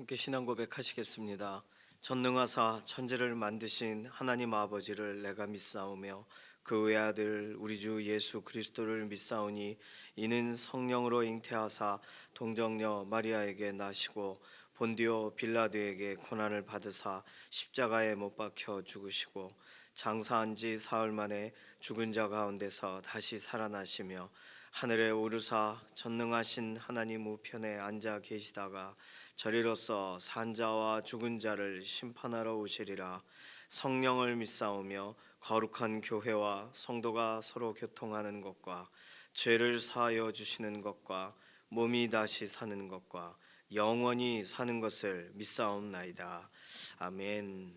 함께 신앙 고백하시겠습니다. 전능하사 천지를 만드신 하나님 아버지를 내가 믿사오며 그 외아들 우리 주 예수 그리스도를 믿사오니 이는 성령으로 잉태하사 동정녀 마리아에게 나시고 본디오 빌라도에게 고난을 받으사 십자가에 못 박혀 죽으시고 장사한 지 사흘 만에 죽은 자 가운데서 다시 살아나시며 하늘에 오르사 전능하신 하나님 우편에 앉아 계시다가 저리로서 산자와 죽은 자를 심판하러 오시리라. 성령을 믿사오며 거룩한 교회와 성도가 서로 교통하는 것과 죄를 사하여 주시는 것과 몸이 다시 사는 것과 영원히 사는 것을 믿사옵나이다. 아멘.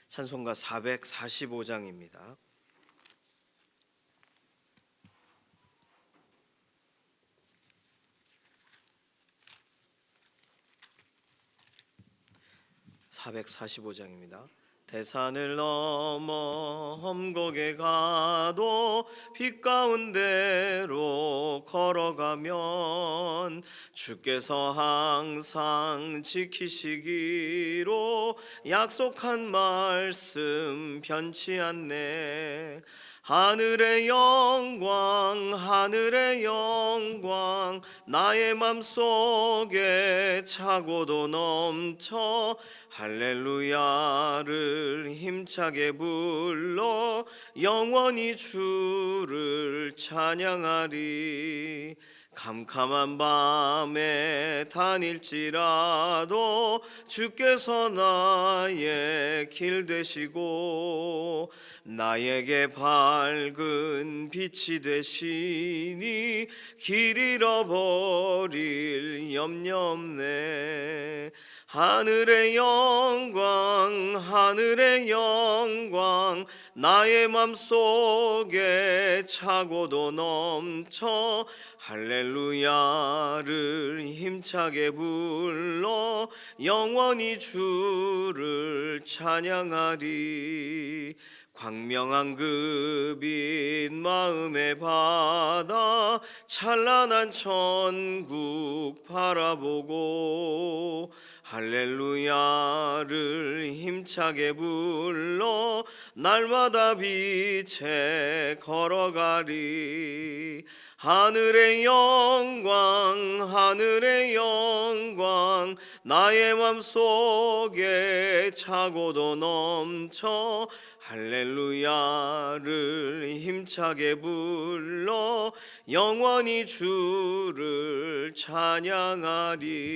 찬송가 445장입니다. 445장입니다. 대산을 넘어 험곡에 가도 빛 가운데로 걸어가면 주께서 항상 지키시기로 약속한 말씀 변치 않네. 하늘의 영광 하늘의 영광 나의 맘속에 차고도 넘쳐 할렐루야를 힘차게 불러 영원히 주를 찬양하리. 캄캄한 밤에 다닐지라도 주께서 나의 길 되시고 나에게 밝은 빛이 되시니 길 잃어버릴 염려 없네. 하늘의 영광 하늘의 영광 나의 맘속에 차고도 넘쳐 할렐루야를 힘차게 불러 영원히 주를 찬양하리. 광명한 그 빛 마음에 받아 찬란한 천국 바라보고 할렐루야를 힘차게 불러 날마다 빛에 걸어가리. 하늘의 영광 하늘의 영광 나의 맘속에 차고도 넘쳐 할렐루야를 힘차게 불러 영원히 주를 찬양하리.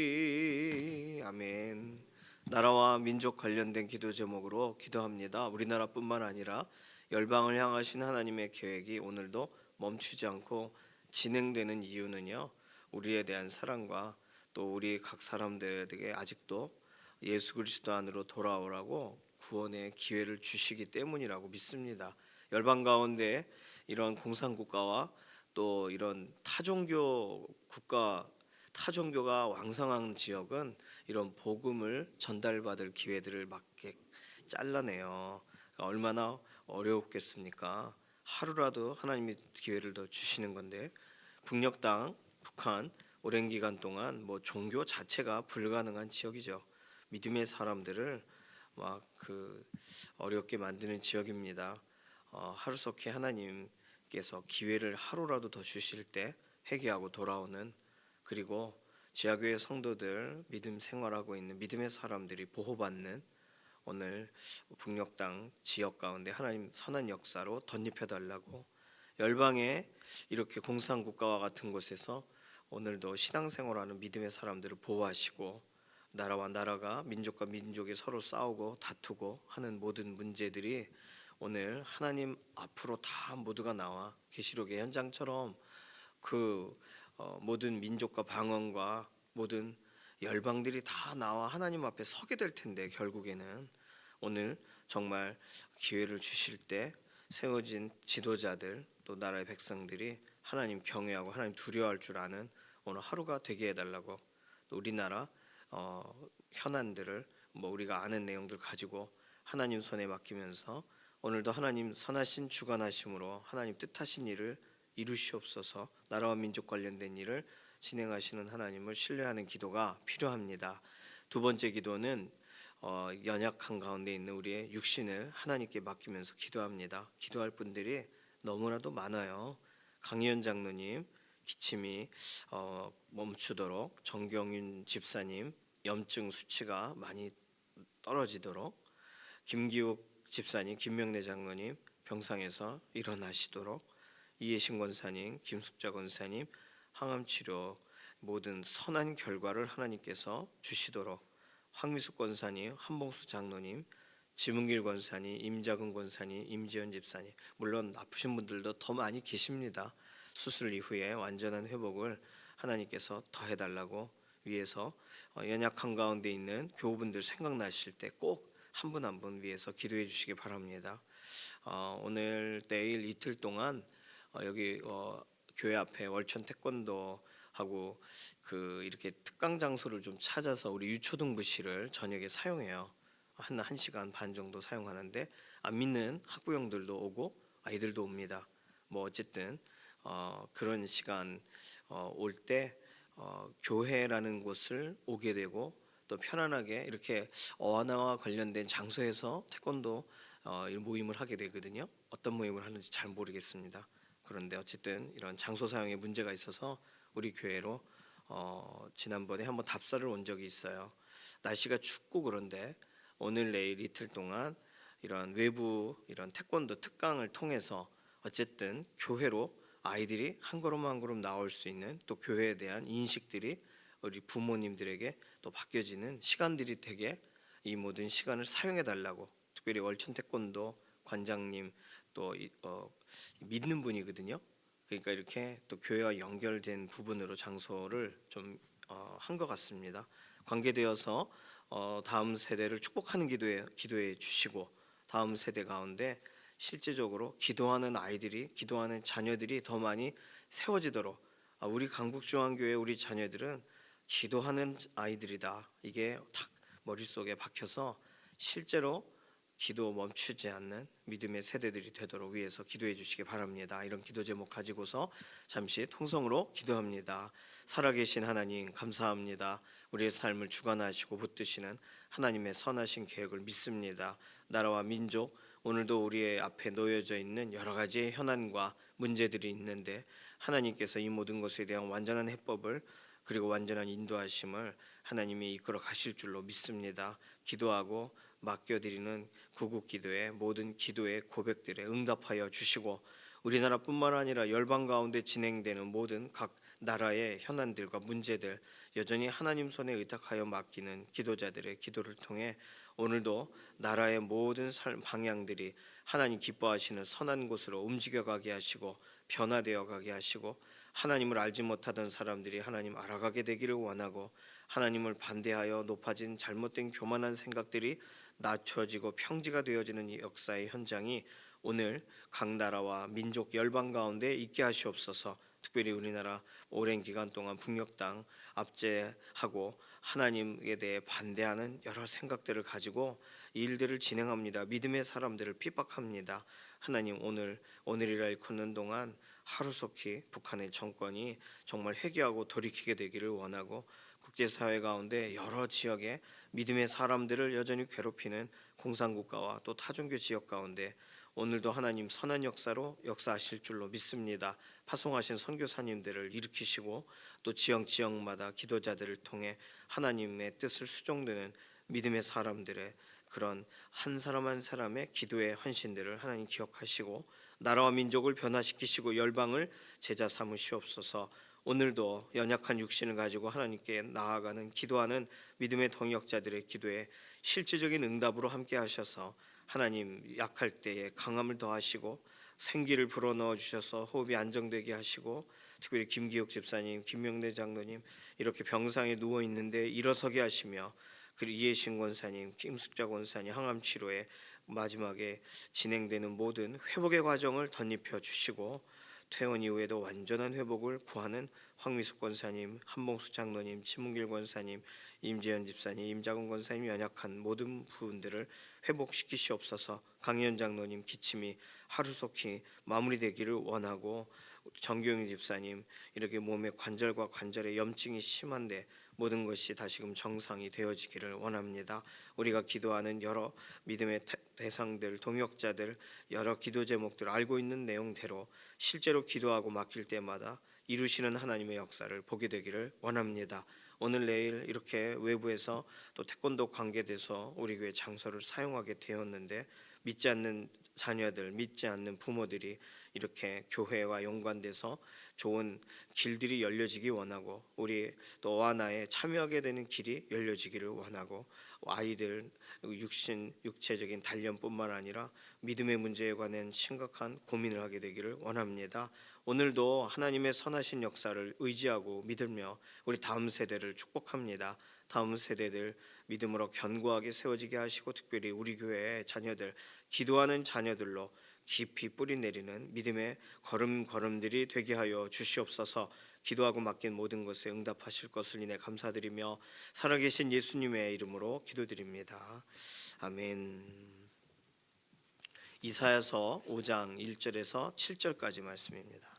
아멘. 나라와 민족 관련된 기도 제목으로 기도합니다. 우리나라뿐만 아니라 열방을 향하신 하나님의 계획이 오늘도 멈추지 않고 진행되는 이유는요, 우리에 대한 사랑과 또 우리 각 사람들에게 아직도 예수 그리스도 안으로 돌아오라고 구원의 기회를 주시기 때문이라고 믿습니다. 열방 가운데 이런 공산국가와 또 이런 타종교 국가, 타종교가 왕성한 지역은 이런 복음을 전달받을 기회들을 막게 잘라내요. 얼마나 어려웠겠습니까? 하루라도 하나님이 기회를 더 주시는 건데, 북녘 땅, 북한 오랜 기간 동안 종교 자체가 불가능한 지역이죠. 믿음의 사람들을 막 어렵게 만드는 지역입니다. 하루속히 하나님께서 기회를 하루라도 더 주실 때 회개하고 돌아오는, 그리고 지하교회 성도들 믿음 생활하고 있는 믿음의 사람들이 보호받는 오늘 북녘 땅 지역 가운데 하나님 선한 역사로 덧입혀달라고, 열방에 이렇게 공산국가와 같은 곳에서 오늘도 신앙생활하는 믿음의 사람들을 보호하시고, 나라와 나라가 민족과 민족이 서로 싸우고 다투고 하는 모든 문제들이 오늘 하나님 앞으로 다 모두가 나와 계시록의 현장처럼 모든 민족과 방언과 모든 열방들이 다 나와 하나님 앞에 서게 될 텐데, 결국에는 오늘 정말 기회를 주실 때 세워진 지도자들 또 나라의 백성들이 하나님 경외하고 하나님 두려워할 줄 아는 오늘 하루가 되게 해달라고, 또 우리나라 현안들을 우리가 아는 내용들 가지고 하나님 손에 맡기면서 오늘도 하나님 선하신 주관하심으로 하나님 뜻하신 일을 이루시옵소서. 나라와 민족 관련된 일을 진행하시는 하나님을 신뢰하는 기도가 필요합니다. 두 번째 기도는 연약한 가운데 있는 우리의 육신을 하나님께 맡기면서 기도합니다. 기도할 분들이 너무나도 많아요. 강희연 장로님 기침이 멈추도록, 정경윤 집사님 염증 수치가 많이 떨어지도록, 김기욱 집사님, 김명래 장로님 병상에서 일어나시도록, 이해신 권사님, 김숙자 권사님 항암 치료 모든 선한 결과를 하나님께서 주시도록, 황미숙 권사님, 한봉수 장로님, 지문길 권사님, 임자근 권사님, 임지연 집사님, 물론 아프신 분들도 더 많이 계십니다. 수술 이후에 완전한 회복을 하나님께서 더 해달라고 위해서 연약한 가운데 있는 교우분들 생각나실 때 꼭 한 분 한 분 위해서 기도해 주시기 바랍니다. 오늘 내일 이틀 동안 여기 교회 앞에 월천 태권도 하고 이렇게 특강 장소를 좀 찾아서 우리 유초등부실을 저녁에 사용해요. 한 1시간 반 정도 사용하는데 안 믿는 학부형들도 오고 아이들도 옵니다. 뭐 어쨌든 그런 시간 올 때 교회라는 곳을 오게 되고 또 편안하게 이렇게 어하나와 관련된 장소에서 태권도 모임을 하게 되거든요. 어떤 모임을 하는지 잘 모르겠습니다. 그런데 어쨌든 이런 장소 사용에 문제가 있어서 우리 교회로 지난번에 한번 답사를 온 적이 있어요. 날씨가 춥고 그런데 오늘 내일 이틀 동안 이런 외부 이런 태권도 특강을 통해서 어쨌든 교회로 아이들이 한 걸음 한 걸음 나올 수 있는, 또 교회에 대한 인식들이 우리 부모님들에게 또 바뀌어지는 시간들이 되게 이 모든 시간을 사용해 달라고, 특별히 월천 태권도 관장님 또 믿는 분이거든요. 그러니까 이렇게 또 교회와 연결된 부분으로 장소를 좀 한 것 같습니다. 관계되어서 다음 세대를 축복하는 기도해 주시고, 다음 세대 가운데 실제적으로 기도하는 아이들이, 기도하는 자녀들이 더 많이 세워지도록, 우리 강북중앙교회 우리 자녀들은 기도하는 아이들이다, 이게 탁 머릿속에 박혀서 실제로 기도 멈추지 않는 믿음의 세대들이 되도록 위해서 기도해 주시기 바랍니다. 이런 기도 제목 가지고서 잠시 통성으로 기도합니다. 살아계신 하나님 감사합니다. 우리의 삶을 주관하시고 붙드시는 하나님의 선하신 계획을 믿습니다. 나라와 민족, 오늘도 우리의 앞에 놓여져 있는 여러 가지의 현안과 문제들이 있는데 하나님께서 이 모든 것에 대한 완전한 해법을, 그리고 완전한 인도하심을 하나님이 이끌어 가실 줄로 믿습니다. 기도하고 맡겨드리는 구국기도의 모든 기도의 고백들에 응답하여 주시고, 우리나라뿐만 아니라 열방 가운데 진행되는 모든 각 나라의 현안들과 문제들 여전히 하나님 손에 의탁하여 맡기는 기도자들의 기도를 통해 오늘도 나라의 모든 삶 방향들이 하나님 기뻐하시는 선한 곳으로 움직여가게 하시고 변화되어 가게 하시고, 하나님을 알지 못하던 사람들이 하나님 알아가게 되기를 원하고, 하나님을 반대하여 높아진 잘못된 교만한 생각들이 낮춰지고 평지가 되어지는 이 역사의 현장이 오늘 각 나라와 민족 열방 가운데 있게 하시옵소서. 특별히 우리나라 오랜 기간 동안 북녘당 압제하고 하나님에 대해 반대하는 여러 생각들을 가지고 일들을 진행합니다. 믿음의 사람들을 핍박합니다. 하나님 오늘이라 일컫는 동안 하루속히 북한의 정권이 정말 회개하고 돌이키게 되기를 원하고, 국제사회 가운데 여러 지역의 믿음의 사람들을 여전히 괴롭히는 공산국가와 또 타종교 지역 가운데 오늘도 하나님 선한 역사로 역사하실 줄로 믿습니다. 파송하신 선교사님들을 일으키시고 또 지역마다 기도자들을 통해 하나님의 뜻을 수종드는 믿음의 사람들의 그런 한 사람 한 사람의 기도의 헌신들을 하나님 기억하시고 나라와 민족을 변화시키시고 열방을 제자 삼으시옵소서. 오늘도 연약한 육신을 가지고 하나님께 나아가는 기도하는 믿음의 동역자들의 기도에 실질적인 응답으로 함께 하셔서 하나님 약할 때에 강함을 더하시고 생기를 불어넣어 주셔서 호흡이 안정되게 하시고, 특별히 김기욱 집사님, 김명래 장로님 이렇게 병상에 누워 있는데 일어서게 하시며, 그리고 이해신 권사님, 김숙자 권사님 항암 치료에 마지막에 진행되는 모든 회복의 과정을 덧입혀 주시고, 퇴원 이후에도 완전한 회복을 구하는 황미숙 권사님, 한봉수 장로님, 지문길 권사님, 임지연 집사님, 임자근 권사님 연약한 모든 부분들을 회복시키시옵소서. 강현 장로님 기침이 하루속히 마무리되기를 원하고, 정경윤 집사님 이렇게 몸의 관절과 관절에 염증이 심한데 모든 것이 다시금 정상이 되어지기를 원합니다. 우리가 기도하는 여러 믿음의 대상들, 동역자들, 여러 기도 제목들 알고 있는 내용대로 실제로 기도하고 맡길 때마다 이루시는 하나님의 역사를 보게 되기를 원합니다. 오늘 내일 이렇게 외부에서 또 태권도 관계돼서 우리 교회 장소를 사용하게 되었는데 믿지 않는 자녀들, 믿지 않는 부모들이 이렇게 교회와 연관돼서 좋은 길들이 열려지기 원하고 우리 또 어하나에 참여하게 되는 길이 열려지기를 원하고 아이들 육체적인 단련뿐만 아니라 믿음의 문제에 관한 심각한 고민을 하게 되기를 원합니다. 오늘도 하나님의 선하신 역사를 의지하고 믿으며 우리 다음 세대를 축복합니다. 다음 세대들 믿음으로 견고하게 세워지게 하시고 특별히 우리 교회의 자녀들, 기도하는 자녀들로 깊이 뿌리 내리는 믿음의 걸음들이 되게 하여 주시옵소서. 기도하고 맡긴 모든 것에 응답하실 것을 인해 감사드리며 살아계신 예수님의 이름으로 기도드립니다. 아멘. 이사야서 5장 1절에서 7절까지 말씀입니다.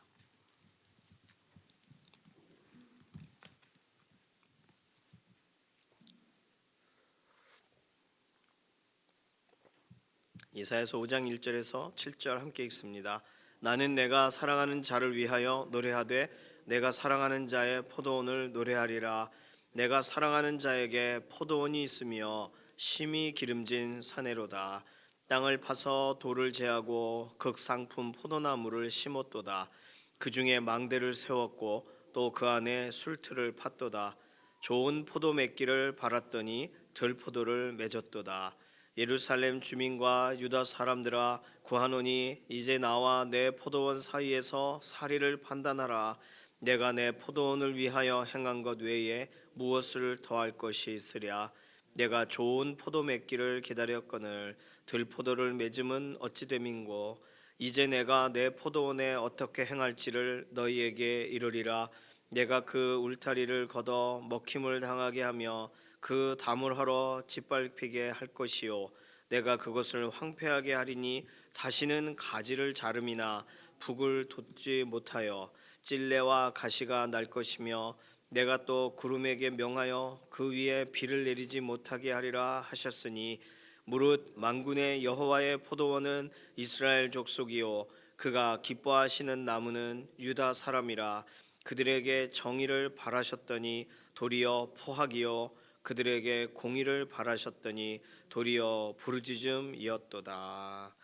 이사야서 5장 1절에서 7절 함께 읽습니다. 나는 내가 사랑하는 자를 위하여 노래하되 내가 사랑하는 자의 포도원을 노래하리라. 내가 사랑하는 자에게 포도원이 있으며 심히 기름진 사내로다. 땅을 파서 돌을 제하고 극상품 포도나무를 심었도다. 그 중에 망대를 세웠고 또 그 안에 술틀을 팠도다. 좋은 포도 맺기를 바랐더니 들포도를 맺었도다. 예루살렘 주민과 유다 사람들아 구하노니 이제 나와 내 포도원 사이에서 사리를 판단하라. 내가 내 포도원을 위하여 행한 것 외에 무엇을 더할 것이 있으랴. 내가 좋은 포도 맺기를 기다렸거늘 들포도를 맺음은 어찌 됨인고. 이제 내가 내 포도원에 어떻게 행할지를 너희에게 이르리라. 내가 그 울타리를 걷어 먹힘을 당하게 하며 그 담을 하러 짓밟히게 할 것이요 내가 그것을 황폐하게 하리니 다시는 가지를 자름이나 북을 돋지 못하여 찔레와 가시가 날 것이며 내가 또 구름에게 명하여 그 위에 비를 내리지 못하게 하리라 하셨으니 무릇 만군의 여호와의 포도원은 이스라엘 족속이요 그가 기뻐하시는 나무는 유다 사람이라. 그들에게 정의를 바라셨더니 도리어 포악이요 그들에게 공의를 바라셨더니 도리어 부르짖음이었도다.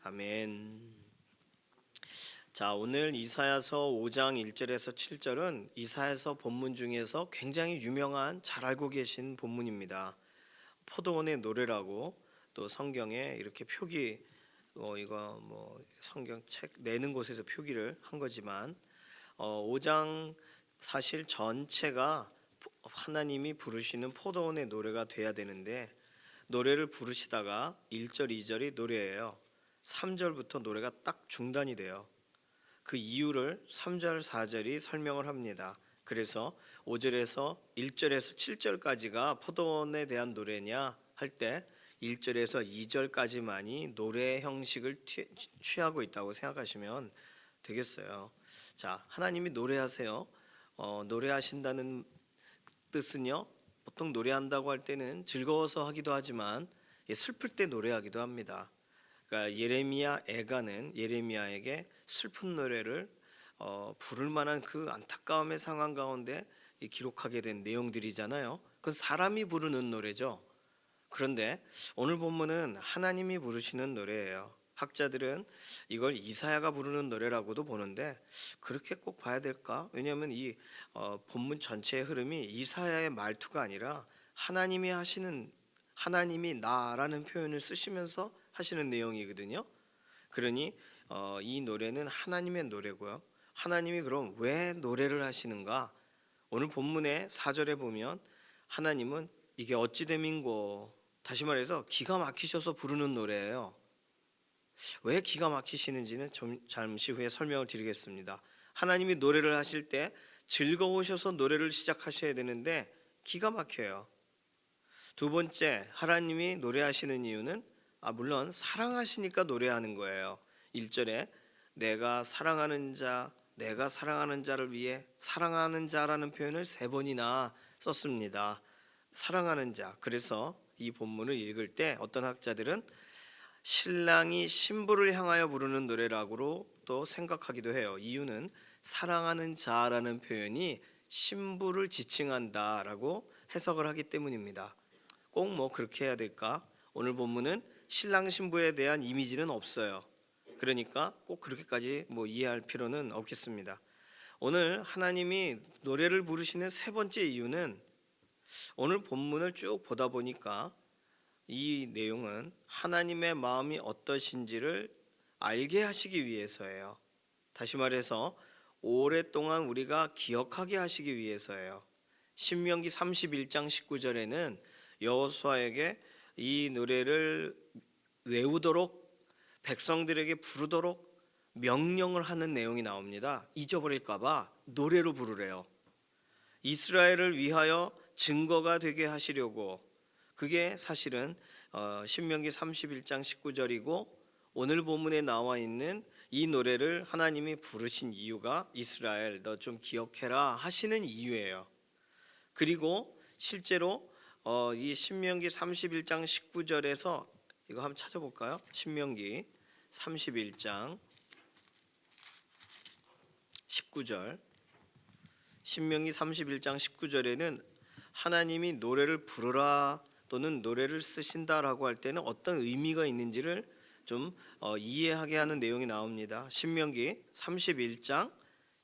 아멘. 자, 오늘 이사야서 5장 1절에서 7절은 이사야서 본문 중에서 굉장히 유명한 잘 알고 계신 본문입니다. 포도원의 노래라고 또 성경에 이렇게 표기 이거 뭐 성경 책 내는 곳에서 표기를 한 거지만 5장 사실 전체가 하나님이 부르시는 포도원의 노래가 돼야 되는데 노래를 부르시다가 1절, 2절이 노래예요. 3절부터 노래가 딱 중단이 돼요. 그 이유를 3절, 4절이 설명을 합니다. 그래서 5절에서 1절에서 7절까지가 포도원에 대한 노래냐 할 때 1절에서 2절까지만이 노래 형식을 취하고 있다고 생각하시면 되겠어요. 자, 하나님이 노래하세요. 노래하신다는 뜻은요. 보통 노래한다고 할 때는 즐거워서 하기도 하지만 슬플 때 노래하기도 합니다. 그러니까 예레미야 애가는 예레미야에게 슬픈 노래를 부를 만한 그 안타까움의 상황 가운데 기록하게 된 내용들이잖아요. 그건 사람이 부르는 노래죠. 그런데 오늘 본문은 하나님이 부르시는 노래예요. 학자들은 이걸 이사야가 부르는 노래라고도 보는데 그렇게 꼭 봐야 될까? 왜냐하면 이 본문 전체의 흐름이 이사야의 말투가 아니라 하나님이 하시는 하나님이 나라는 표현을 쓰시면서 하시는 내용이거든요. 그러니 이 노래는 하나님의 노래고요. 하나님이 그럼 왜 노래를 하시는가? 오늘 본문의 4절에 보면 하나님은 이게 어찌 됨인고 다시 말해서 기가 막히셔서 부르는 노래예요. 왜 기가 막히시는지는 좀 잠시 후에 설명을 드리겠습니다. 하나님이 노래를 하실 때 즐거우셔서 노래를 시작하셔야 되는데 기가 막혀요. 두 번째, 하나님이 노래하시는 이유는 물론 사랑하시니까 노래하는 거예요. 1절에 내가 사랑하는 자, 내가 사랑하는 자를 위해 사랑하는 자라는 표현을 3번이나 썼습니다. 사랑하는 자. 그래서 이 본문을 읽을 때 어떤 학자들은 신랑이 신부를 향하여 부르는 노래라고 또 생각하기도 해요. 이유는 사랑하는 자라는 표현이 신부를 지칭한다라고 해석을 하기 때문입니다. 꼭 뭐 그렇게 해야 될까? 오늘 본문은 신랑 신부에 대한 이미지는 없어요. 그러니까 꼭 그렇게까지 뭐 이해할 필요는 없겠습니다. 오늘 하나님이 노래를 부르시는 3번째 이유는 오늘 본문을 쭉 보다 보니까 이 내용은 하나님의 마음이 어떠신지를 알게 하시기 위해서예요. 다시 말해서 오랫동안 우리가 기억하게 하시기 위해서예요. 신명기 31장 19절에는 여호수아에게 이 노래를 외우도록 백성들에게 부르도록 명령을 하는 내용이 나옵니다. 잊어버릴까봐 노래로 부르래요. 이스라엘을 위하여 증거가 되게 하시려고. 그게 사실은 신명기 31장 19절이고 오늘 본문에 나와 있는 이 노래를 하나님이 부르신 이유가 이스라엘 너 좀 기억해라 하시는 이유예요. 그리고 실제로 이 신명기 31장 19절에서 이거 한번 찾아볼까요? 신명기 31장 19절. 신명기 31장 19절에는 하나님이 노래를 부르라 또는 노래를 쓰신다라고 할 때는 어떤 의미가 있는지를 좀 이해하게 하는 내용이 나옵니다. 신명기 31장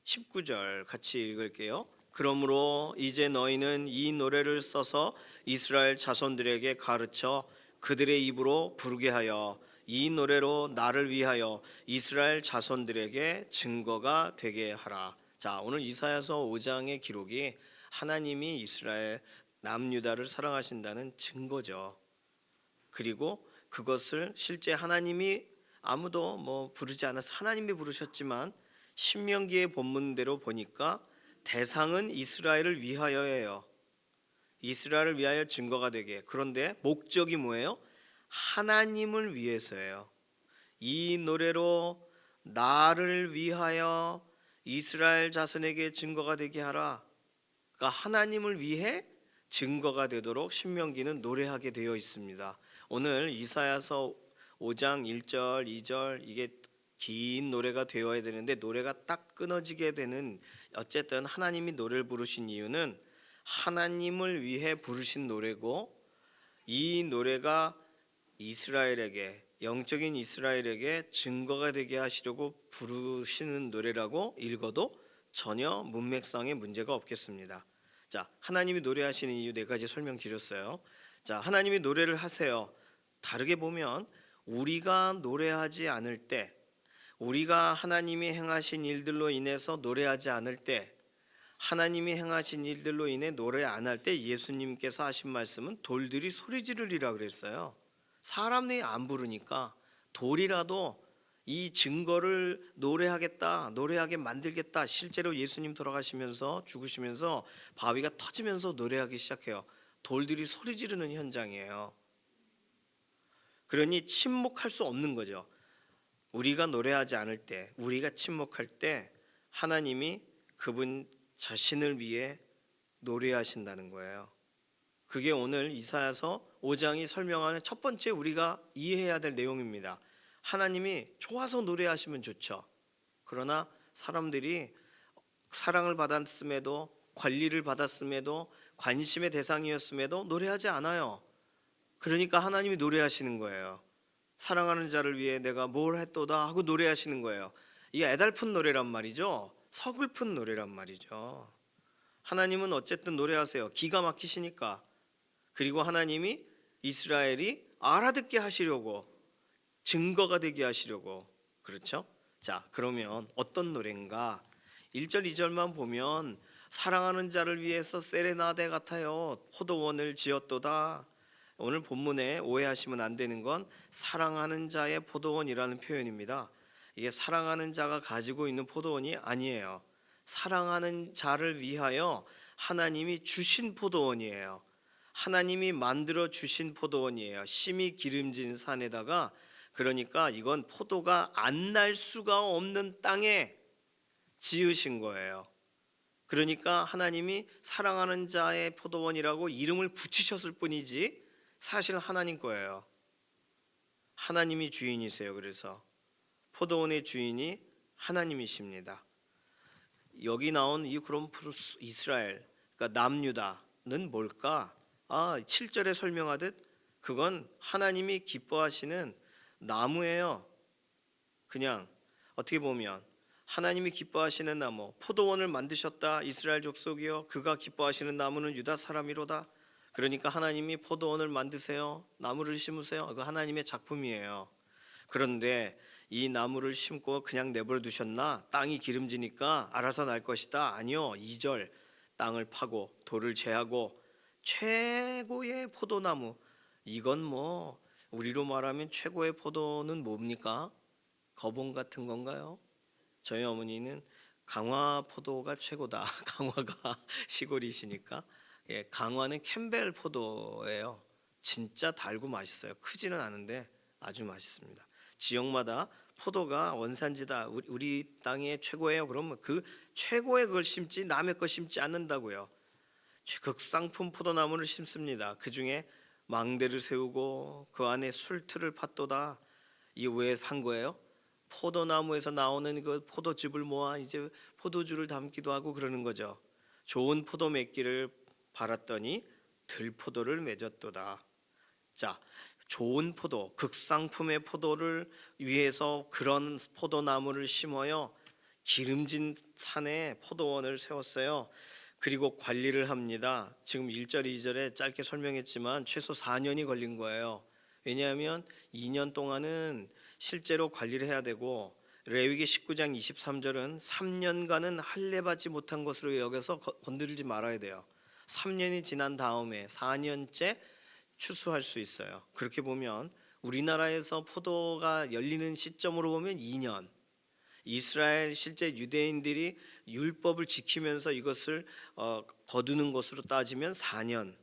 19절 같이 읽을게요. 그러므로 이제 너희는 이 노래를 써서 이스라엘 자손들에게 가르쳐 그들의 입으로 부르게 하여 이 노래로 나를 위하여 이스라엘 자손들에게 증거가 되게 하라. 자, 오늘 이사야서 5장의 기록이 하나님이 이스라엘 남유다를 사랑하신다는 증거죠. 그리고 그것을 실제 하나님이 아무도 뭐 부르지 않아서 하나님이 부르셨지만 신명기의 본문대로 보니까 대상은 이스라엘을 위하여예요. 이스라엘을 위하여 증거가 되게. 그런데 목적이 뭐예요? 하나님을 위해서예요. 이 노래로 나를 위하여 이스라엘 자손에게 증거가 되게 하라. 그러니까 하나님을 위해 증거가 되도록 신명기는 노래하게 되어 있습니다. 오늘 이사야서 5장 1절 2절 이게 긴 노래가 되어야 되는데 노래가 딱 끊어지게 되는, 어쨌든 하나님이 노래를 부르신 이유는 하나님을 위해 부르신 노래고 이 노래가 이스라엘에게, 영적인 이스라엘에게 증거가 되게 하시려고 부르시는 노래라고 읽어도 전혀 문맥상의 문제가 없겠습니다. 자, 하나님이 노래하시는 이유 4가지 설명드렸어요. 자, 하나님이 노래를 하세요. 다르게 보면 우리가 노래하지 않을 때, 우리가 하나님이 행하신 일들로 인해서 노래하지 않을 때, 하나님이 행하신 일들로 인해 노래 안 할 때 예수님께서 하신 말씀은 돌들이 소리 지르리라 그랬어요. 사람들이 안 부르니까 돌이라도 이 증거를 노래하겠다, 노래하게 만들겠다. 실제로 예수님 돌아가시면서 죽으시면서 바위가 터지면서 노래하기 시작해요. 돌들이 소리 지르는 현장이에요. 그러니 침묵할 수 없는 거죠. 우리가 노래하지 않을 때, 우리가 침묵할 때 하나님이 그분 자신을 위해 노래하신다는 거예요. 그게 오늘 이사야서 5장이 설명하는 첫 번째 우리가 이해해야 될 내용입니다. 하나님이 좋아서 노래하시면 좋죠. 그러나 사람들이 사랑을 받았음에도, 관리를 받았음에도, 관심의 대상이었음에도 노래하지 않아요. 그러니까 하나님이 노래하시는 거예요. 사랑하는 자를 위해 내가 뭘 했도다 하고 노래하시는 거예요. 이게 애달픈 노래란 말이죠. 서글픈 노래란 말이죠. 하나님은 어쨌든 노래하세요. 기가 막히시니까. 그리고 하나님이 이스라엘이 알아듣게 하시려고, 증거가 되게 하시려고. 그렇죠? 자, 그러면 어떤 노래인가? 1절 2절만 보면 사랑하는 자를 위해서 세레나데 같아요. 포도원을 지었도다. 오늘 본문에 오해하시면 안 되는 건 사랑하는 자의 포도원이라는 표현입니다. 이게 사랑하는 자가 가지고 있는 포도원이 아니에요. 사랑하는 자를 위하여 하나님이 주신 포도원이에요. 하나님이 만들어 주신 포도원이에요. 심이 기름진 산에다가, 그러니까 이건 포도가 안 날 수가 없는 땅에 지으신 거예요. 그러니까 하나님이 사랑하는 자의 포도원이라고 이름을 붙이셨을 뿐이지 사실 하나님 거예요. 하나님이 주인이세요. 그래서 포도원의 주인이 하나님이십니다. 여기 나온 이 그럼 이스라엘, 그러니까 남유다는 뭘까? 7절에 설명하듯 그건 하나님이 기뻐하시는 나무예요. 그냥 어떻게 보면 하나님이 기뻐하시는 나무, 포도원을 만드셨다 이스라엘 족속이여, 그가 기뻐하시는 나무는 유다 사람이로다. 그러니까 하나님이 포도원을 만드세요, 나무를 심으세요. 그 하나님의 작품이에요. 그런데 이 나무를 심고 그냥 내버려 두셨나? 땅이 기름지니까 알아서 날 것이다. 아니요. 2절, 땅을 파고 돌을 제하고 최고의 포도나무, 이건 뭐 우리로 말하면 최고의 포도는 뭡니까? 거봉 같은 건가요? 저희 어머니는 강화 포도가 최고다. 강화가 시골이시니까. 예, 강화는 캠벨 포도예요. 진짜 달고 맛있어요. 크지는 않은데 아주 맛있습니다. 지역마다 포도가 원산지다, 우리 땅의 최고예요. 그러면 그 최고의 걸 심지 남의 거 심지 않는다고요. 극상품 포도나무를 심습니다. 그 중에 망대를 세우고 그 안에 술틀을 팠도다. 이 왜 판 거예요? 포도나무에서 나오는 그 포도즙을 모아 이제 포도주를 담기도 하고 그러는 거죠. 좋은 포도 맺기를 바랐더니 들포도를 맺었도다. 자, 좋은 포도, 극상품의 포도를 위해서 그런 포도나무를 심어요. 기름진 산에 포도원을 세웠어요. 그리고 관리를 합니다. 지금 1절 2절에 짧게 설명했지만 최소 4년이 걸린 거예요. 왜냐하면 2년 동안은 실제로 관리를 해야 되고, 레위기 19장 23절은 3년간은 할례받지 못한 것으로 여겨서 건드리지 말아야 돼요. 3년이 지난 다음에 4년째 추수할 수 있어요. 그렇게 보면 우리나라에서 포도가 열리는 시점으로 보면 2년, 이스라엘 실제 유대인들이 율법을 지키면서 이것을 거두는 것으로 따지면 4년,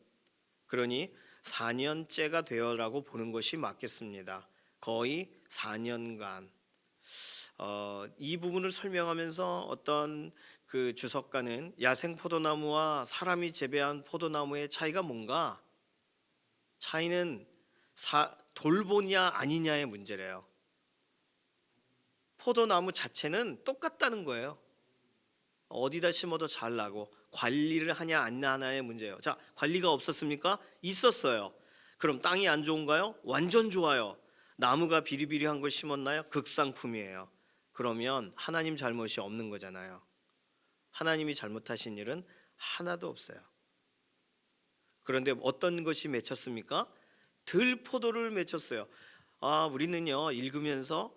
그러니 4년째가 되어라고 보는 것이 맞겠습니다. 거의 4년간. 이 부분을 설명하면서 어떤 그 주석가는 야생 포도나무와 사람이 재배한 포도나무의 차이가 뭔가? 차이는 돌보냐 아니냐의 문제래요. 포도나무 자체는 똑같다는 거예요. 어디다 심어도 잘 나고, 관리를 하냐 안 하냐의 문제예요. 자, 관리가 없었습니까? 있었어요. 그럼 땅이 안 좋은가요? 완전 좋아요. 나무가 비리비리한 걸 심었나요? 극상품이에요. 그러면 하나님 잘못이 없는 거잖아요. 하나님이 잘못하신 일은 하나도 없어요. 그런데 어떤 것이 맺혔습니까? 들포도를 맺혔어요. 우리는요 읽으면서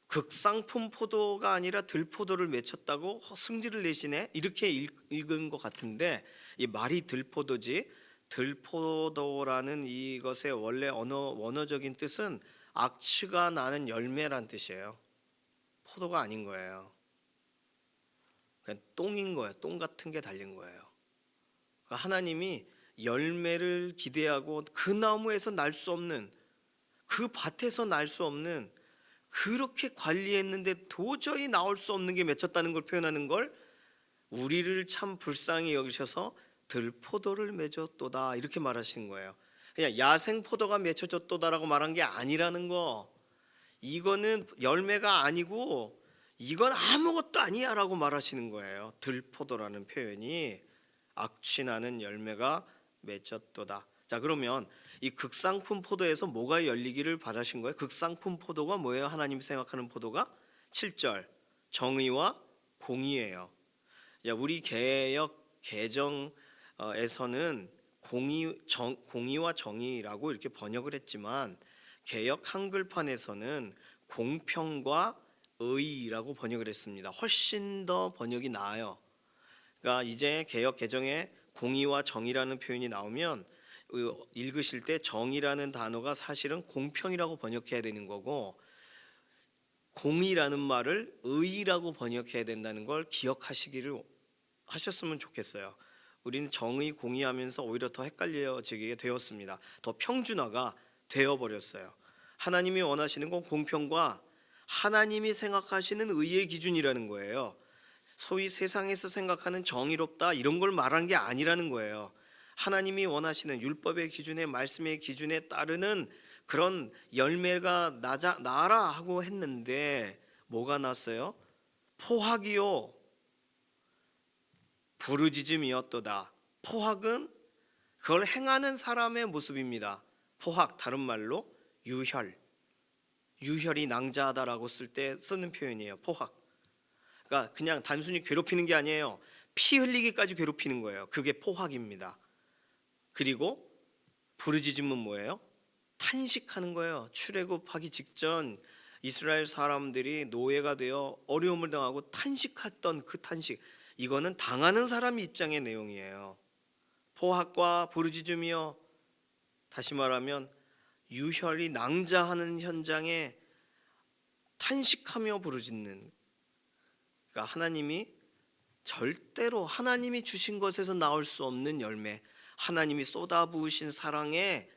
극상품 포도가 아니라 들포도를 맺혔다고 승질을 내시네, 이렇게 읽은 것 같은데, 이 말이 들포도지, 들포도라는 이것의 원래 원어적인 뜻은 악취가 나는 열매란 뜻이에요. 포도가 아닌 거예요. 그냥 똥인 거예요. 똥 같은 게 달린 거예요. 그러니까 하나님이 열매를 기대하고 그 나무에서 날 수 없는, 그 밭에서 날 수 없는, 그렇게 관리했는데 도저히 나올 수 없는 게 맺혔다는 걸 표현하는 걸 우리를 참 불쌍히 여기셔서 들포도를 맺었도다 이렇게 말하시는 거예요. 그냥 야생 포도가 맺혀졌도다라고 말한 게 아니라는 거. 이거는 열매가 아니고 이건 아무것도 아니야라고 말하시는 거예요. 들포도라는 표현이 악취나는 열매가 맺혔도다. 자, 그러면 이 극상품 포도에서 뭐가 열리기를 바라신 거예요? 극상품 포도가 뭐예요? 하나님 생각하는 포도가 7절 정의와 공의예요. 우리 개역 개정에서는 공의와 정의라고 이렇게 번역을 했지만 개역 한글판에서는 공평과 의라고 번역을 했습니다. 훨씬 더 번역이 나아요. 그러니까 이제 개역 개정에 공의와 정의라는 표현이 나오면 읽으실 때 정의라는 단어가 사실은 공평이라고 번역해야 되는 거고, 공의라는 말을 의라고 번역해야 된다는 걸 기억하시기를 하셨으면 좋겠어요. 우리는 정의, 공의하면서 오히려 더 헷갈려지게 되었습니다. 더 평준화가 되어버렸어요. 하나님이 원하시는 건 공평과 하나님이 생각하시는 의의 기준이라는 거예요. 소위 세상에서 생각하는 정의롭다 이런 걸 말한 게 아니라는 거예요. 하나님이 원하시는 율법의 기준에 말씀의 기준에 따르는 그런 열매가 나라 하고 했는데 뭐가 났어요? 포학이요 부르짖음이었도다. 포학은 그걸 행하는 사람의 모습입니다. 포학 다른 말로 유혈이 낭자하다라고 쓸 때 쓰는 표현이에요. 포학. 그러니까 그냥 단순히 괴롭히는 게 아니에요. 피 흘리기까지 괴롭히는 거예요. 그게 포학입니다. 그리고 부르짖음은 뭐예요? 탄식하는 거예요. 출애굽하기 직전 이스라엘 사람들이 노예가 되어 어려움을 당하고 탄식했던 그 탄식, 이거는 당하는 사람 입장의 내용이에요. 포학과 부르짖음이요, 다시 말하면 유혈이 낭자하는 현장에 탄식하며 부르짖는, 그러니까 하나님이 절대로 하나님이 주신 것에서 나올 수 없는 열매, 하나님이 쏟아부으신 사랑에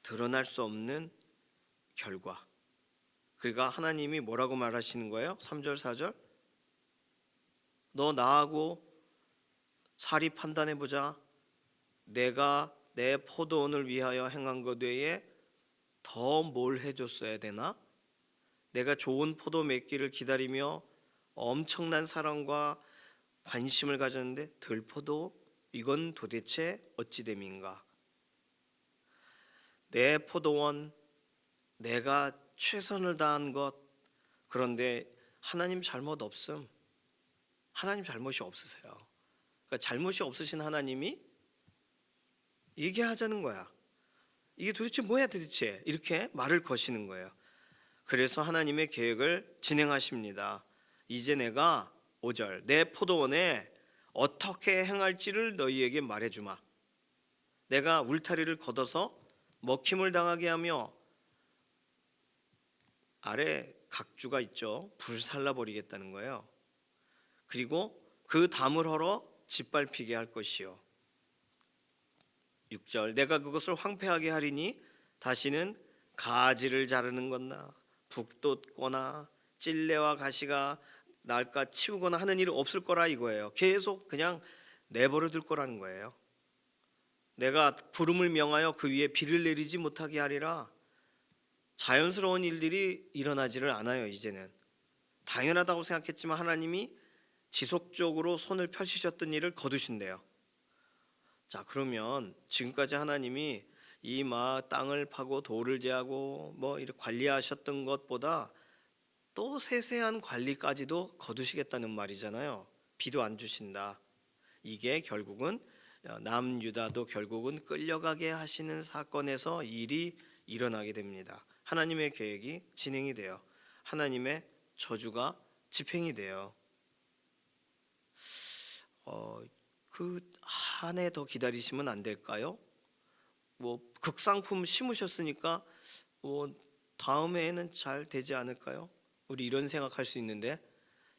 드러날 수 없는 결과. 그러니까 하나님이 뭐라고 말하시는 거예요? 3절 4절, 너 나하고 사리 판단해보자. 내가 내 포도원을 위하여 행한 것 외에 더 뭘 해줬어야 되나? 내가 좋은 포도 맺기를 기다리며 엄청난 사랑과 관심을 가졌는데 들포도 이건 도대체 어찌 됨인가? 내 포도원, 내가 최선을 다한 것, 그런데 하나님 잘못 없음. 하나님 잘못이 없으세요. 그러니까 잘못이 없으신 하나님이 얘기하자는 거야. 이게 도대체 뭐야 도대체, 이렇게 말을 거시는 거예요. 그래서 하나님의 계획을 진행하십니다. 이제 내가 5절, 내 포도원에 어떻게 행할지를 너희에게 말해주마. 내가 울타리를 걷어서 먹힘을 당하게 하며 아래 각주가 있죠. 불살라 버리겠다는 거예요. 그리고 그 담을 헐어 짓밟히게 할 것이요. 6절, 내가 그것을 황폐하게 하리니 다시는 가지를 자르는 거나 북돋거나 찔레와 가시가 날까 치우거나 하는 일이 없을 거라 이거예요. 계속 그냥 내버려 둘 거라는 거예요. 내가 구름을 명하여 그 위에 비를 내리지 못하게 하리라. 자연스러운 일들이 일어나지를 않아요. 이제는 당연하다고 생각했지만 하나님이 지속적으로 손을 펼치셨던 일을 거두신대요. 자, 그러면 지금까지 하나님이 이 땅을 파고 돌을 제하고 뭐 이렇게 관리하셨던 것보다 또 세세한 관리까지도 거두시겠다는 말이잖아요. 비도 안 주신다. 이게 결국은 남유다도 결국은 끌려가게 하시는 사건에서 일이 일어나게 됩니다. 하나님의 계획이 진행이 돼요. 하나님의 저주가 집행이 돼요. 그 한 해 더 기다리시면 안 될까요? 뭐 극상품 심으셨으니까 뭐 다음 해에는 잘 되지 않을까요? 우리 이런 생각할 수 있는데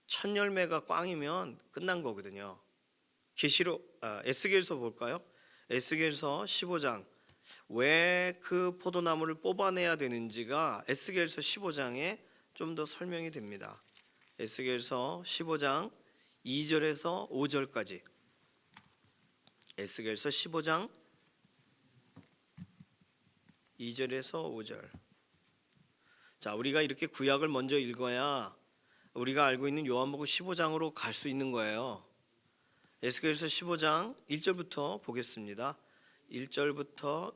첫 열매가 꽝이면 끝난 거거든요. 에스겔서 볼까요? 에스겔서 15장, 왜 그 포도나무를 뽑아내야 되는지가 에스겔서 15장에 좀 더 설명이 됩니다. 에스겔서 15장 2절에서 5절까지. 에스겔서 15장 2절에서 5절. 자, 우리가 이렇게 구약을 먼저 읽어야 우리가 알고 있는 요한복음 15장으로 갈 수 있는 거예요. 에스겔서 15장 1절부터 보겠습니다. 1절부터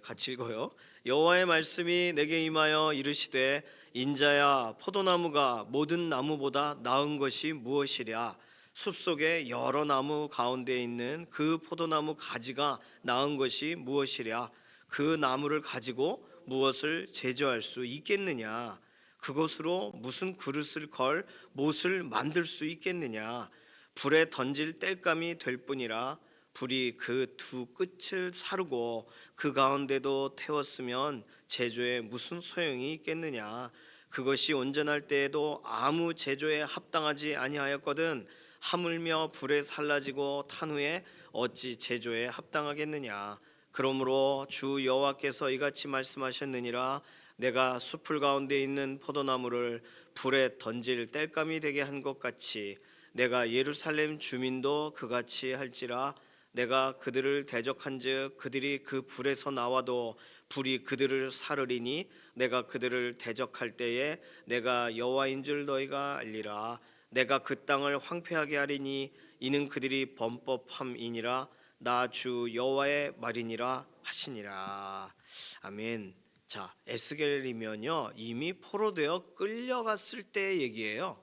같이 읽어요. 여호와의 말씀이 내게 임하여 이르시되, 인자야, 포도나무가 모든 나무보다 나은 것이 무엇이랴? 숲속에 여러 나무 가운데 있는 그 포도나무 가지가 나은 것이 무엇이랴? 그 나무를 가지고 무엇을 제조할 수 있겠느냐? 그것으로 무슨 그릇을 걸 못을 만들 수 있겠느냐? 불에 던질 땔감이 될 뿐이라. 불이 그 두 끝을 사르고 그 가운데도 태웠으면 제조에 무슨 소용이 있겠느냐? 그것이 온전할 때에도 아무 제조에 합당하지 아니하였거든. 하물며 불에 살라지고 탄 후에 어찌 제조에 합당하겠느냐? 그러므로 주 여호와께서 이같이 말씀하셨느니라. 내가 숲풀 가운데 있는 포도나무를 불에 던질 땔감이 되게 한 것 같이 내가 예루살렘 주민도 그같이 할지라. 내가 그들을 대적한즉 그들이 그 불에서 나와도 불이 그들을 사르리니 내가 그들을 대적할 때에 내가 여호와인 줄 너희가 알리라. 내가 그 땅을 황폐하게 하리니 이는 그들이 범법함이니라. 나 주 여호와의 말이니라 하시니라. 아멘. 자, 에스겔이면요 이미 포로되어 끌려갔을 때의 얘기예요.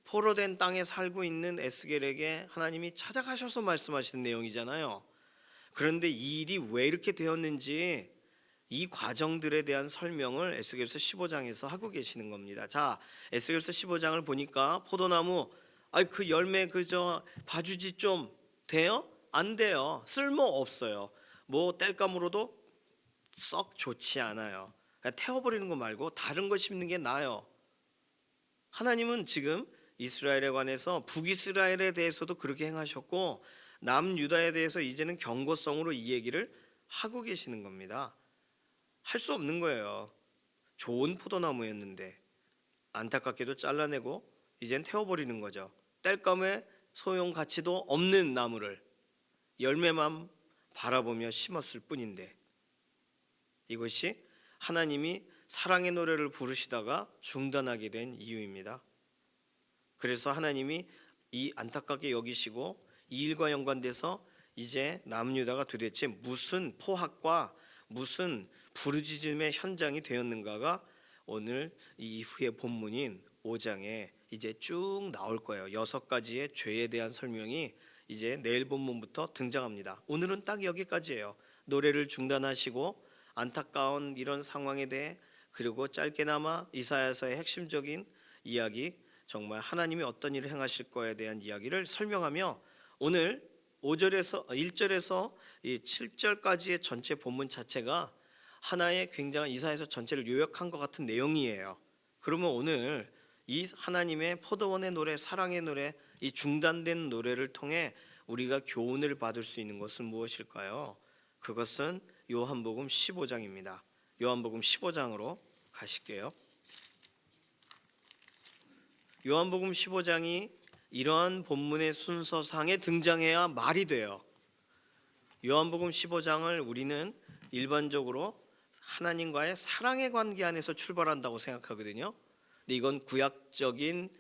포로된 땅에 살고 있는 에스겔에게 하나님이 찾아가셔서 말씀하시는 내용이잖아요. 그런데 이 일이 왜 이렇게 되었는지 이 과정들에 대한 설명을 에스겔서 15장에서 하고 계시는 겁니다. 자, 에스겔서 15장을 보니까 포도나무 그 열매 그저 봐주지 좀 돼요? 안 돼요. 쓸모 없어요. 뭐 땔감으로도 썩 좋지 않아요. 그냥 태워버리는 거 말고 다른 거 심는 게 나아요. 하나님은 지금 이스라엘에 관해서 북이스라엘에 대해서도 그렇게 행하셨고 남유다에 대해서 이제는 경고성으로 이 얘기를 하고 계시는 겁니다. 할 수 없는 거예요. 좋은 포도나무였는데 안타깝게도 잘라내고 이젠 태워버리는 거죠. 땔감의 소용 가치도 없는 나무를 열매만 바라보며 심었을 뿐인데, 이것이 하나님이 사랑의 노래를 부르시다가 중단하게 된 이유입니다. 그래서 하나님이 이 안타깝게 여기시고 이 일과 연관돼서 이제 남유다가 도대체 무슨 포학과 무슨 부르짖음의 현장이 되었는가가 오늘 이후의 본문인 5장에 이제 쭉 나올 거예요. 6가지의 죄에 대한 설명이 이제 내일 본문부터 등장합니다. 오늘은 딱 여기까지예요. 노래를 중단하시고 안타까운 이런 상황에 대해, 그리고 짧게나마 이사야서의 핵심적인 이야기, 정말 하나님이 어떤 일을 행하실 거에 대한 이야기를 설명하며 오늘 5절에서 1절에서 이 7절까지의 전체 본문 자체가 하나의 굉장한 이사야서 전체를 요약한 것 같은 내용이에요. 그러면 오늘 이 하나님의 포도원의 노래, 사랑의 노래, 이 중단된 노래를 통해 우리가 교훈을 받을 수 있는 것은 무엇일까요? 그것은 요한복음 15장입니다. 요한복음 15장으로 가실게요. 요한복음 15장이 이러한 본문의 순서상에 등장해야 말이 돼요. 요한복음 15장을 우리는 일반적으로 하나님과의 사랑의 관계 안에서 출발한다고 생각하거든요. 근데 이건 구약적인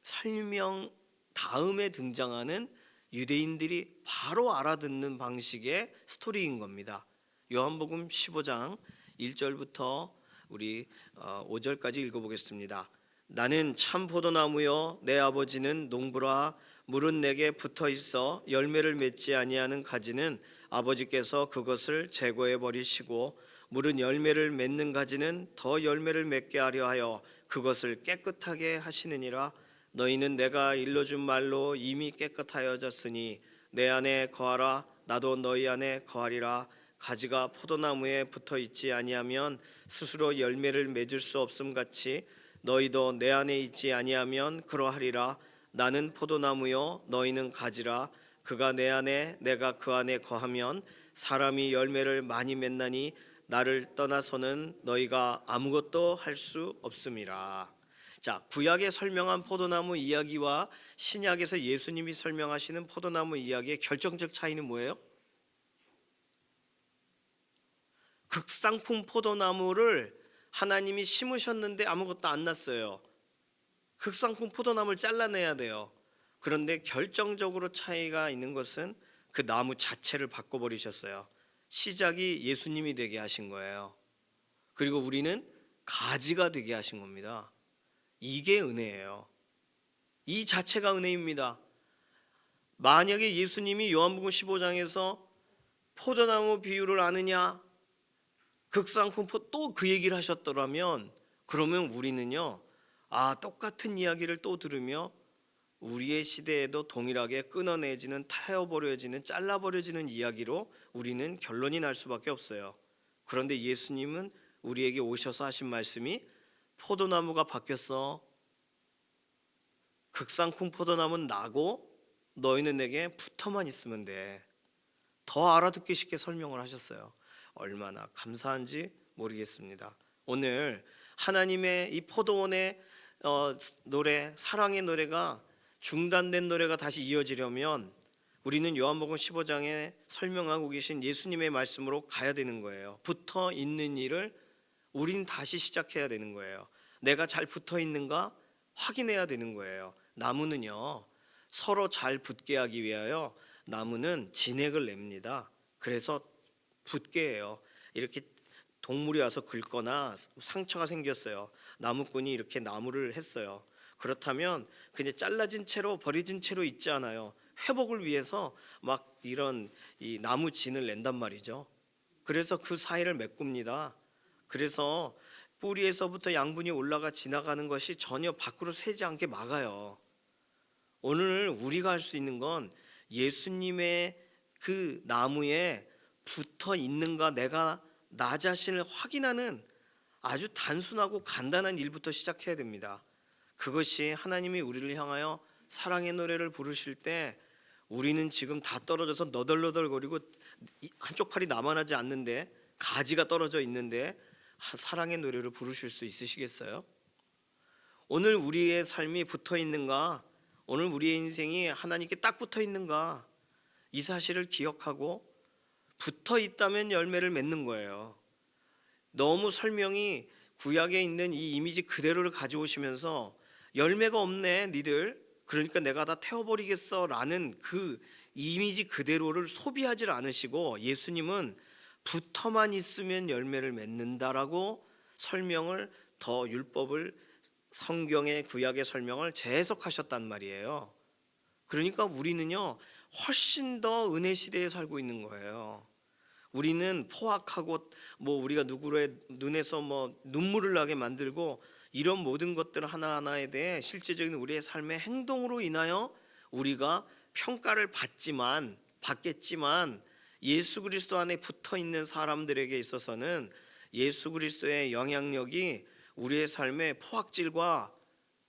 설명 다음에 등장하는 유대인들이 바로 알아듣는 방식의 스토리인 겁니다. 요한복음 15장 1절부터 우리 5절까지 읽어보겠습니다. 나는 참 포도나무요 내 아버지는 농부라. 물은 내게 붙어 있어 열매를 맺지 아니하는 가지는 아버지께서 그것을 제거해 버리시고 물은 열매를 맺는 가지는 더 열매를 맺게 하려 하여 그것을 깨끗하게 하시느니라. 너희는 내가 일러준 말로 이미 깨끗하여졌으니 내 안에 거하라. 나도 너희 안에 거하리라. 가지가 포도나무에 붙어 있지 아니하면 스스로 열매를 맺을 수 없음 같이 너희도 내 안에 있지 아니하면 그러하리라. 나는 포도나무요 너희는 가지라. 그가 내 안에 내가 그 안에 거하면 사람이 열매를 많이 맺나니 나를 떠나서는 너희가 아무것도 할 수 없음이라. 자, 구약에 설명한 포도나무 이야기와 신약에서 예수님이 설명하시는 포도나무 이야기의 결정적 차이는 뭐예요? 극상품 포도나무를 하나님이 심으셨는데 아무것도 안 났어요. 극상품 포도나무를 잘라내야 돼요. 그런데 결정적으로 차이가 있는 것은 그 나무 자체를 바꿔버리셨어요. 시작이 예수님이 되게 하신 거예요. 그리고 우리는 가지가 되게 하신 겁니다. 이게 은혜예요. 이 자체가 은혜입니다. 만약에 예수님이 요한복음 15장에서 포도나무 비유를 아느냐, 극상품 또 그 얘기를 하셨더라면, 그러면 우리는요 똑같은 이야기를 또 들으며 우리의 시대에도 동일하게 끊어내지는, 타여버려지는, 잘라버려지는 이야기로 우리는 결론이 날 수밖에 없어요. 그런데 예수님은 우리에게 오셔서 하신 말씀이 포도나무가 바뀌었어. 극상품 포도나무는 나고 너희는 내게 붙어만 있으면 돼. 더 알아듣기 쉽게 설명을 하셨어요. 얼마나 감사한지 모르겠습니다. 오늘 하나님의 이 포도원의 노래, 사랑의 노래가 중단된 노래가 다시 이어지려면 우리는 요한복음 15장에 설명하고 계신 예수님의 말씀으로 가야 되는 거예요. 붙어 있는 일을 우린 다시 시작해야 되는 거예요. 내가 잘 붙어 있는가 확인해야 되는 거예요. 나무는요, 서로 잘 붙게 하기 위하여 나무는 진액을 냅니다. 그래서 붙게 해요. 이렇게 동물이 와서 긁거나 상처가 생겼어요. 나무꾼이 이렇게 나무를 했어요. 그렇다면 그냥 잘라진 채로 버려진 채로 있지 않아요. 회복을 위해서 막 이런 이 나무 진을 낸단 말이죠. 그래서 그 사이를 메꿉니다. 그래서 뿌리에서부터 양분이 올라가 지나가는 것이 전혀 밖으로 새지 않게 막아요. 오늘 우리가 할 수 있는 건 예수님의 그 나무에 붙어 있는가 내가 나 자신을 확인하는 아주 단순하고 간단한 일부터 시작해야 됩니다. 그것이 하나님이 우리를 향하여 사랑의 노래를 부르실 때 우리는 지금 다 떨어져서 너덜너덜거리고 한쪽 팔이 남아나지 않는데 가지가 떨어져 있는데 사랑의 노래를 부르실 수 있으시겠어요? 오늘 우리의 삶이 붙어 있는가? 오늘 우리의 인생이 하나님께 딱 붙어 있는가? 이 사실을 기억하고 붙어 있다면 열매를 맺는 거예요. 너무 설명이 구약에 있는 이 이미지 그대로를 가져오시면서 열매가 없네 니들, 그러니까 내가 다 태워버리겠어 라는 그 이미지 그대로를 소비하지 않으시고 예수님은 붙어만 있으면 열매를 맺는다라고 설명을 더 율법을 성경의 구약의 설명을 재해석하셨단 말이에요. 그러니까 우리는요 훨씬 더 은혜 시대에 살고 있는 거예요. 우리는 포악하고 우리가 누구의 눈에서 눈물을 나게 만들고 이런 모든 것들 하나하나에 대해 실제적인 우리의 삶의 행동으로 인하여 우리가 평가를 받겠지만 예수 그리스도 안에 붙어 있는 사람들에게 있어서는 예수 그리스도의 영향력이 우리의 삶의 포악질과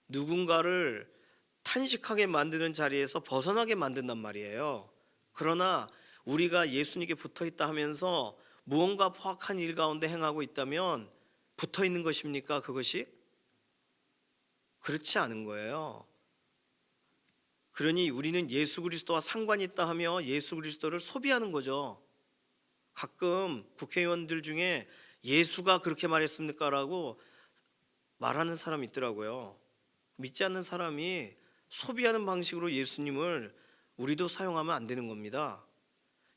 누군가를 탄식하게 만드는 자리에서 벗어나게 만든단 말이에요. 그러나 우리가 예수님께 붙어 있다 하면서 무언가 포악한 일 가운데 행하고 있다면 붙어 있는 것입니까? 그것이? 그렇지 않은 거예요. 그러니 우리는 예수 그리스도와 상관이 있다 하며 예수 그리스도를 소비하는 거죠. 가끔 국회의원들 중에 예수가 그렇게 말했습니까? 라고 말하는 사람이 있더라고요. 믿지 않는 사람이 소비하는 방식으로 예수님을 우리도 사용하면 안 되는 겁니다.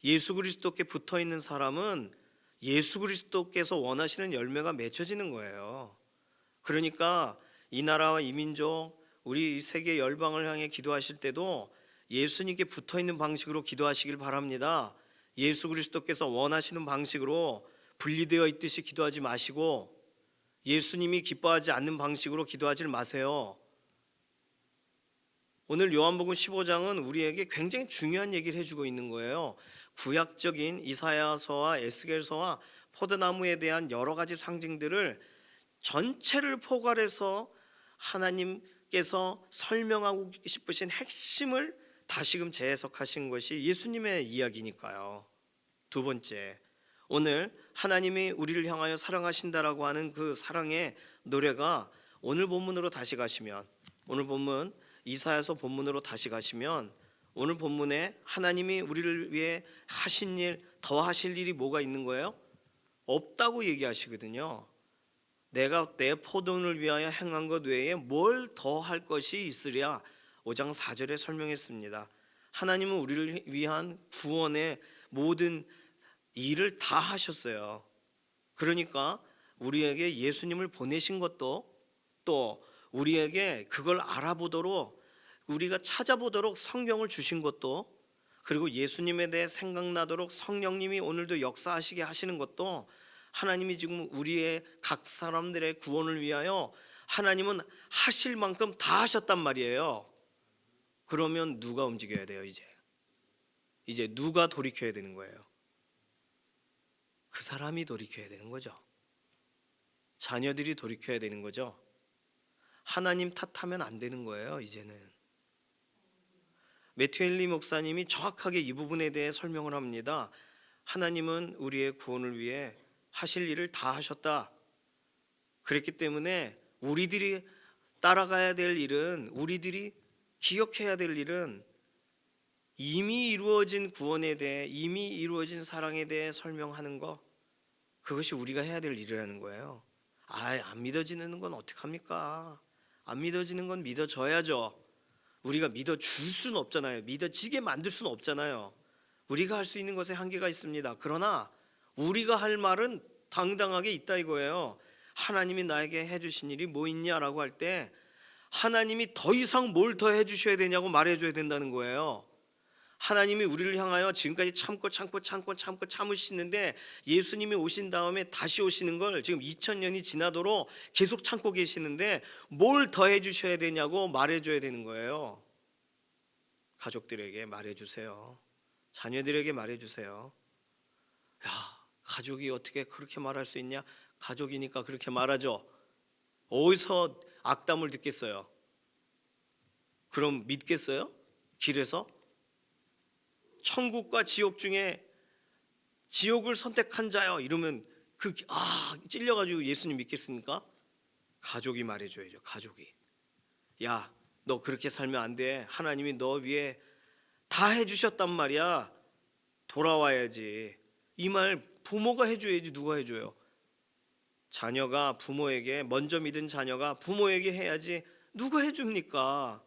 예수 그리스도께 붙어 있는 사람은 예수 그리스도께서 원하시는 열매가 맺혀지는 거예요. 그러니까 이 나라와 이 민족, 우리 세계 열방을 향해 기도하실 때도 예수님께 붙어 있는 방식으로 기도하시길 바랍니다. 예수 그리스도께서 원하시는 방식으로 분리되어 있듯이 기도하지 마시고 예수님이 기뻐하지 않는 방식으로 기도하지 마세요. 오늘 요한복음 15장은 우리에게 굉장히 중요한 얘기를 해주고 있는 거예요. 구약적인 이사야서와 에스겔서와 포도나무에 대한 여러 가지 상징들을 전체를 포괄해서 하나님께서 설명하고 싶으신 핵심을 다시금 재해석하신 것이 예수님의 이야기니까요. 두 번째, 오늘 하나님이 우리를 향하여 사랑하신다라고 하는 그 사랑의 노래가 오늘 본문으로 다시 가시면, 오늘 본문 이사야서 본문으로 다시 가시면 오늘 본문에 하나님이 우리를 위해 하신 일, 더 하실 일이 뭐가 있는 거예요? 없다고 얘기하시거든요. 내가 내 포도원을 위하여 행한 것 외에 뭘 더 할 것이 있으랴 5장 4절에 설명했습니다. 하나님은 우리를 위한 구원의 모든 일을 다 하셨어요. 그러니까 우리에게 예수님을 보내신 것도 또 우리에게 그걸 알아보도록 우리가 찾아보도록 성경을 주신 것도 그리고 예수님에 대해 생각나도록 성령님이 오늘도 역사하시게 하시는 것도 하나님이 지금 우리의 각 사람들의 구원을 위하여 하나님은 하실 만큼 다 하셨단 말이에요. 그러면 누가 움직여야 돼요? 이제 누가 돌이켜야 되는 거예요? 그 사람이 돌이켜야 되는 거죠. 자녀들이 돌이켜야 되는 거죠. 하나님 탓하면 안 되는 거예요. 이제는 매튜 헨리 목사님이 정확하게 이 부분에 대해 설명을 합니다. 하나님은 우리의 구원을 위해 하실 일을 다 하셨다. 그랬기 때문에 우리들이 따라가야 될 일은, 우리들이 기억해야 될 일은 이미 이루어진 구원에 대해, 이미 이루어진 사랑에 대해 설명하는 거, 그것이 우리가 해야 될 일이라는 거예요. 안 믿어지는 건 어떡합니까? 안 믿어지는 건 믿어져야죠. 우리가 믿어줄 수는 없잖아요. 믿어지게 만들 수는 없잖아요. 우리가 할 수 있는 것에 한계가 있습니다. 그러나 우리가 할 말은 당당하게 있다 이거예요. 하나님이 나에게 해주신 일이 뭐 있냐라고 할 때 하나님이 더 이상 뭘 더 해주셔야 되냐고 말해줘야 된다는 거예요. 하나님이 우리를 향하여 지금까지 참으시는데 예수님이 오신 다음에 다시 오시는 걸 지금 2000년이 지나도록 계속 참고 계시는데 뭘 더 해주셔야 되냐고 말해줘야 되는 거예요. 가족들에게 말해주세요. 자녀들에게 말해주세요. 야, 가족이 어떻게 그렇게 말할 수 있냐? 가족이니까 그렇게 말하죠. 어디서 악담을 듣겠어요? 그럼 믿겠어요? 길에서? 천국과 지옥 중에 지옥을 선택한 자요 이러면 찔려가지고 예수님 믿겠습니까? 가족이 말해줘야죠. 가족이. 야, 너 그렇게 살면 안 돼. 하나님이 너 위에 다 해주셨단 말이야. 돌아와야지. 이 말 부모가 해줘야지. 누가 해줘요? 자녀가 부모에게, 먼저 믿은 자녀가 부모에게 해야지. 누가 해줍니까?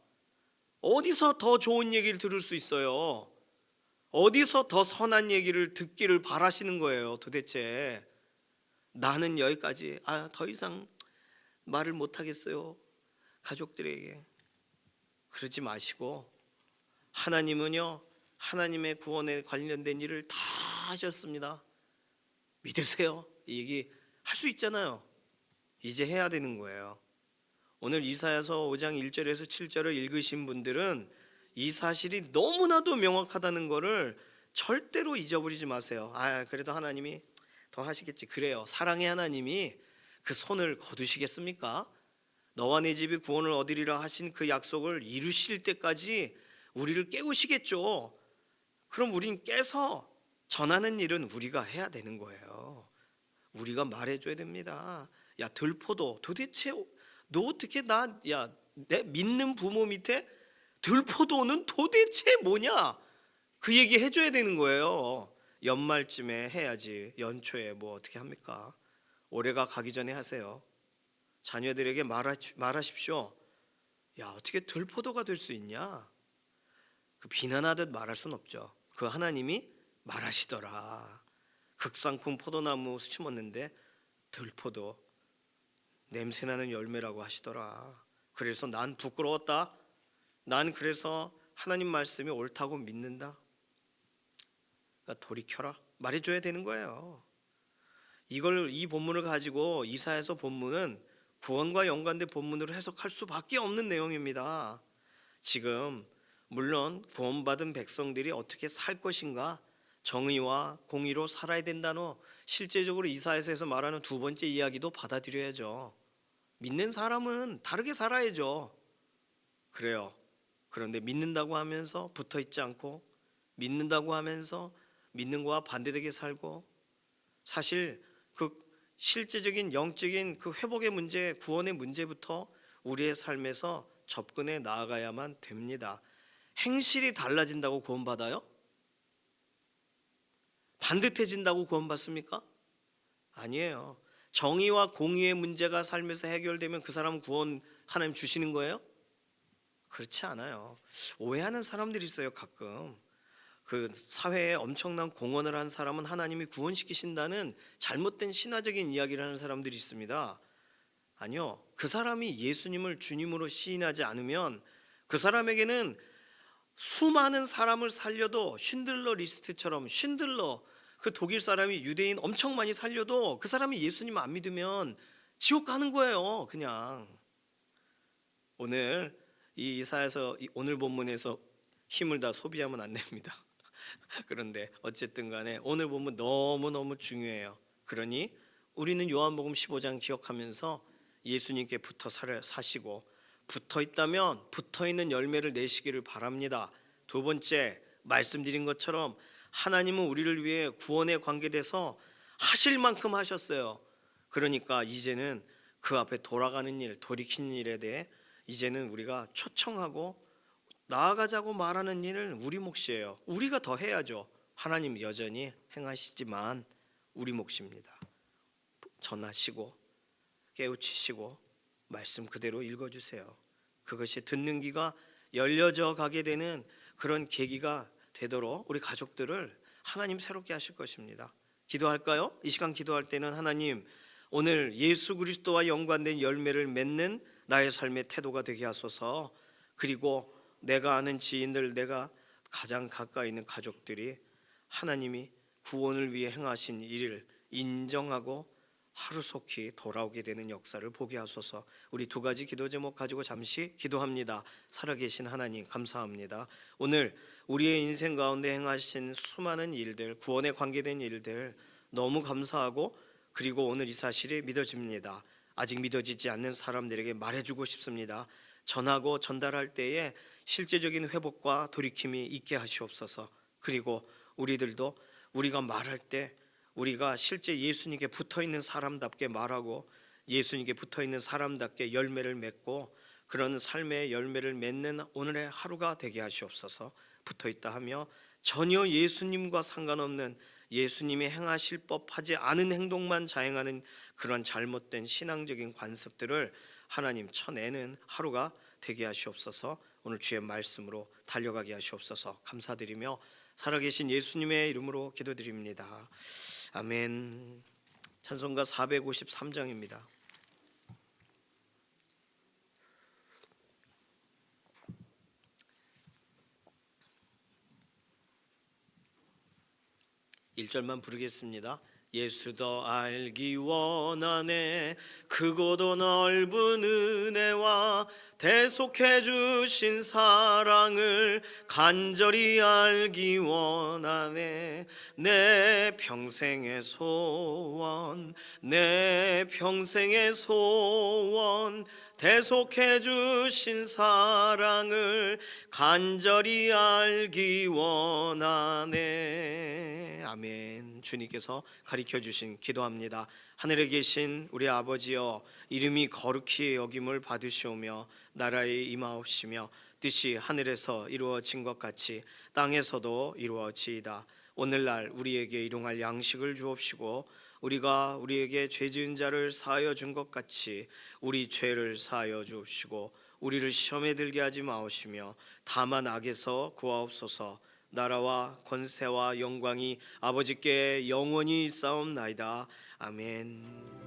어디서 더 좋은 얘기를 들을 수 있어요? 어디서 더 선한 얘기를 듣기를 바라시는 거예요 도대체? 나는 여기까지, 더 이상 말을 못하겠어요 가족들에게. 그러지 마시고, 하나님은요, 하나님의 구원에 관련된 일을 다 하셨습니다. 믿으세요. 이 얘기 할 수 있잖아요. 이제 해야 되는 거예요. 오늘 이사야서 5장 1절에서 7절을 읽으신 분들은 이 사실이 너무나도 명확하다는 것을 절대로 잊어버리지 마세요. 그래도 하나님이 더 하시겠지. 그래요. 사랑의 하나님이 그 손을 거두시겠습니까? 너와 내 집이 구원을 얻으리라 하신 그 약속을 이루실 때까지 우리를 깨우시겠죠. 그럼 우린 깨서 전하는 일은 우리가 해야 되는 거예요. 우리가 말해줘야 됩니다. 야, 들포도 도대체 너 어떻게 내 믿는 부모 밑에 들포도는 도대체 뭐냐? 그 얘기 해줘야 되는 거예요. 연말쯤에 해야지. 연초에 뭐 어떻게 합니까? 올해가 가기 전에 하세요. 자녀들에게 말하십시오. 야, 어떻게 들포도가 될 수 있냐? 그 비난하듯 말할 순 없죠. 그 하나님이 말하시더라. 극상품 포도나무 심었는데 들포도 냄새나는 열매라고 하시더라. 그래서 난 부끄러웠다. 난 그래서 하나님 말씀이 옳다고 믿는다. 그러니까 돌이켜라. 말해줘야 되는 거예요. 이 본문을 가지고 이사야서 본문은 구원과 연관된 본문으로 해석할 수밖에 없는 내용입니다. 지금 물론 구원받은 백성들이 어떻게 살 것인가, 정의와 공의로 살아야 된다는 실제적으로 이사야서에서 말하는 두 번째 이야기도 받아들여야죠. 믿는 사람은 다르게 살아야죠. 그래요. 그런데 믿는다고 하면서 붙어 있지 않고, 믿는다고 하면서 믿는 거와 반대되게 살고, 사실 그 실제적인 영적인 그 회복의 문제, 구원의 문제부터 우리의 삶에서 접근해 나아가야만 됩니다. 행실이 달라진다고 구원받아요? 반듯해진다고 구원받습니까? 아니에요. 정의와 공의의 문제가 삶에서 해결되면 그 사람 구원 하나님 주시는 거예요? 그렇지 않아요. 오해하는 사람들이 있어요. 가끔 그 사회에 엄청난 공헌을 한 사람은 하나님이 구원시키신다는 잘못된 신화적인 이야기를 하는 사람들이 있습니다. 아니요, 그 사람이 예수님을 주님으로 시인하지 않으면 그 사람에게는 수많은 사람을 살려도, 쉰들러 리스트처럼, 쉰들러 그 독일 사람이 유대인 엄청 많이 살려도 그 사람이 예수님 안 믿으면 지옥 가는 거예요. 그냥. 오늘 이 이사야서 오늘 본문에서 힘을 다 소비하면 안 됩니다. 그런데 어쨌든 간에 오늘 본문 너무너무 중요해요. 그러니 우리는 요한복음 15장 기억하면서 예수님께 붙어 사시고, 붙어 있다면 붙어 있는 열매를 내시기를 바랍니다. 두 번째, 말씀드린 것처럼 하나님은 우리를 위해 구원에 관계돼서 하실 만큼 하셨어요. 그러니까 이제는 그 앞에 돌아가는 일, 돌이키는 일에 대해 이제는 우리가 초청하고 나아가자고 말하는 일은 우리 몫이에요. 우리가 더 해야죠. 하나님 여전히 행하시지만 우리 몫입니다. 전하시고 깨우치시고 말씀 그대로 읽어주세요. 그것이 듣는 귀가 열려져 가게 되는 그런 계기가 되도록 우리 가족들을 하나님 새롭게 하실 것입니다. 기도할까요? 이 시간 기도할 때는 하나님, 오늘 예수 그리스도와 연관된 열매를 맺는 나의 삶의 태도가 되게 하소서. 그리고 내가 아는 지인들, 내가 가장 가까이 있는 가족들이 하나님이 구원을 위해 행하신 일을 인정하고 하루속히 돌아오게 되는 역사를 보게 하소서. 우리 두 가지 기도 제목 가지고 잠시 기도합니다. 살아계신 하나님 감사합니다. 오늘 우리의 인생 가운데 행하신 수많은 일들, 구원에 관계된 일들 너무 감사하고, 그리고 오늘 이 사실이 믿어집니다. 아직 믿어지지 않는 사람들에게 말해주고 싶습니다. 전하고 전달할 때에 실제적인 회복과 돌이킴이 있게 하시옵소서. 그리고 우리들도 우리가 말할 때 우리가 실제 예수님께 붙어있는 사람답게 말하고 예수님께 붙어있는 사람답게 열매를 맺고 그런 삶의 열매를 맺는 오늘의 하루가 되게 하시옵소서. 붙어있다 하며 전혀 예수님과 상관없는, 예수님이 행하실 법하지 않은 행동만 자행하는 그런 잘못된 신앙적인 관습들을 하나님 쳐내는 하루가 되게 하시옵소서. 오늘 주의 말씀으로 달려가게 하시옵소서. 감사드리며 살아계신 예수님의 이름으로 기도드립니다. 아멘. 찬송가 453장입니다. 일절만 부르겠습니다. 예수 더 알기 원하네. 크고도 넓은 은혜와 대속해 주신 사랑을 간절히 알기 원하네. 내 평생의 소원, 내 평생의 소원, 대속해 주신 사랑을 간절히 알기 원하네. 아멘. 주님께서 가르쳐 주신 기도합니다. 하늘에 계신 우리 아버지여, 이름이 거룩히 여김을 받으시오며 나라에 임하옵시며 뜻이 하늘에서 이루어진 것 같이 땅에서도 이루어지이다. 오늘날 우리에게 일용할 양식을 주옵시고 우리가 우리에게 죄 지은 자를 사하여 준 것 같이 우리 죄를 사하여 주옵시고 우리를 시험에 들게 하지 마옵시며 다만 악에서 구하옵소서. 나라와 권세와 영광이 아버지께 영원히 있사옵나이다. 아멘.